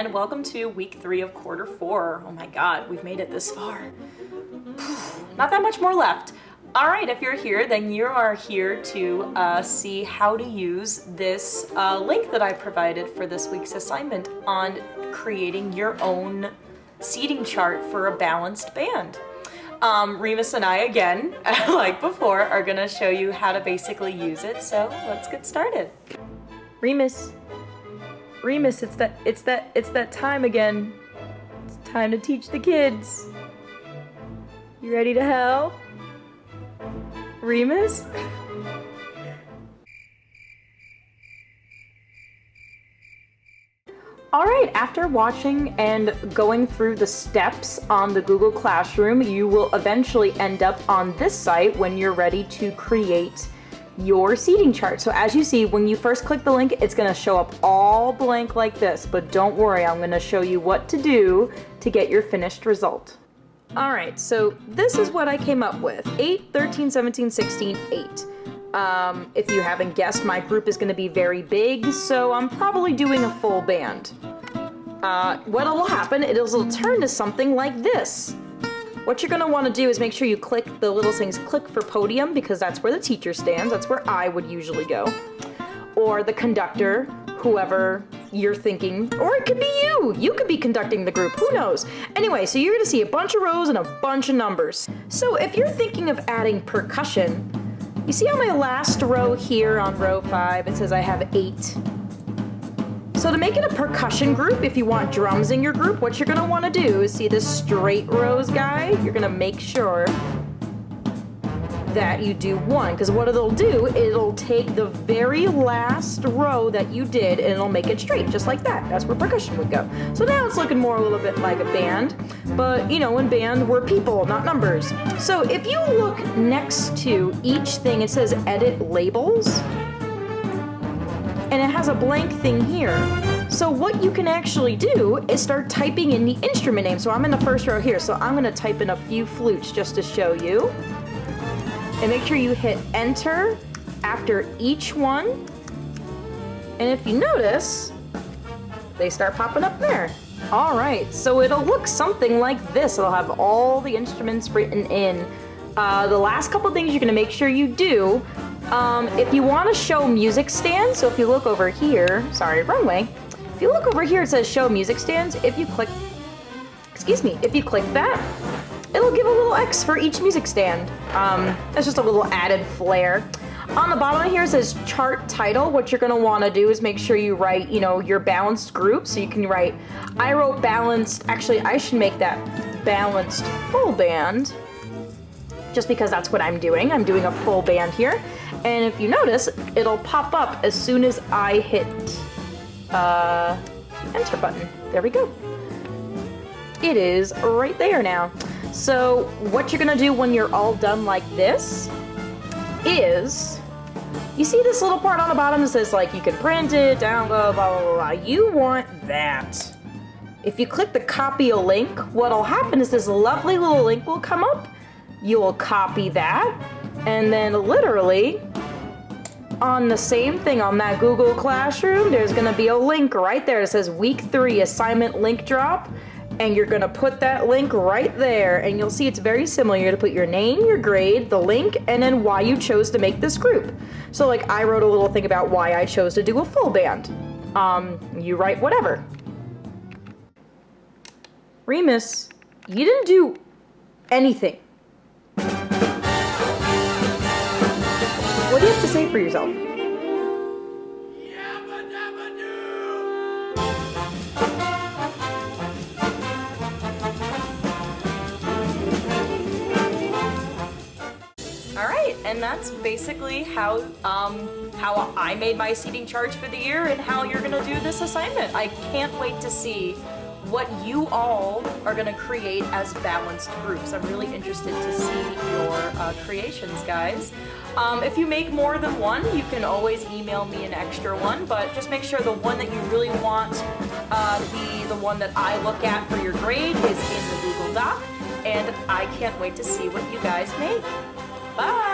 and welcome to week 3 of quarter 4. Oh my god, we've made it this far. Not that much more left. Alright, if you're here, then you are here to see how to use this link that I provided for this week's assignment on creating your own seating chart for a balanced band. Remus and I, again, like before, are gonna show you how to basically use it, so let's get started. Remus, it's that time again. It's time to teach the kids. You ready to help? Remus? Alright, after watching and going through the steps on the Google Classroom, you will eventually end up on this site when you're ready to create your seating chart. So as you see, when you first click the link, it's going to show up all blank like this, but don't worry, I'm going to show you what to do to get your finished result. Alright, so this is what I came up with. 8, 13, 17, 16, 8. If you haven't guessed, my group is going to be very big, so I'm probably doing a full band. What will happen, it'll turn to something like this. What you're going to want to do is make sure you click the little things, click for podium, because that's where the teacher stands, that's where I would usually go. Or the conductor, whoever you're thinking, or it could be you! You could be conducting the group, who knows? Anyway, so you're going to see a bunch of rows and a bunch of numbers. So if you're thinking of adding percussion, you see on my last row here on row 5, it says I have 8. So to make it a percussion group, if you want drums in your group, what you're going to want to do is see this straight rows guy. You're going to make sure that you do 1, because what it'll do, it'll take the very last row that you did and it'll make it straight, just like that. That's where percussion would go. So now it's looking more a little bit like a band, but you know, in band, we're people, not numbers. So if you look next to each thing, it says edit labels, and it has a blank thing here. So what you can actually do is start typing in the instrument name. So I'm in the first row here, so I'm gonna type in a few flutes just to show you. And make sure you hit enter after each one. And if you notice, they start popping up there. All right, so it'll look something like this. It'll have all the instruments written in. The last couple things you're gonna make sure you do, if you wanna show music stands, so if you look over here, sorry, wrong way. If you look over here, it says show music stands. If you click, if you click that, it'll give a little X for each music stand. That's just a little added flair. On the bottom of here it says chart title. What you're gonna wanna do is make sure you write, you know, your balanced group. So you can write, I wrote balanced, actually I should make that balanced full band, just because that's what I'm doing. I'm doing a full band here. And if you notice, it'll pop up as soon as I hit enter button. There we go. It is right there now. So what you're gonna do when you're all done like this is, you see this little part on the bottom that says like you can print it, download, blah, blah, blah. You want that. If you click the copy a link, what'll happen is this lovely little link will come up. You'll copy that, and then literally on the same thing on that Google Classroom, there's gonna be a link right there. It says week 3 assignment link drop. And you're gonna put that link right there, and you'll see it's very similar. You're gonna put your name, your grade, the link, and then why you chose to make this group. So like I wrote a little thing about why I chose to do a full band. You write whatever. Remus, you didn't do anything. What do you have to say for yourself? And that's basically how I made my seating charts for the year and how you're gonna do this assignment. I can't wait to see what you all are gonna create as balanced groups. I'm really interested to see your creations, guys. If you make more than one, you can always email me an extra one, but just make sure the one that you really want be the one that I look at for your grade is in the Google Doc, and I can't wait to see what you guys make. Bye!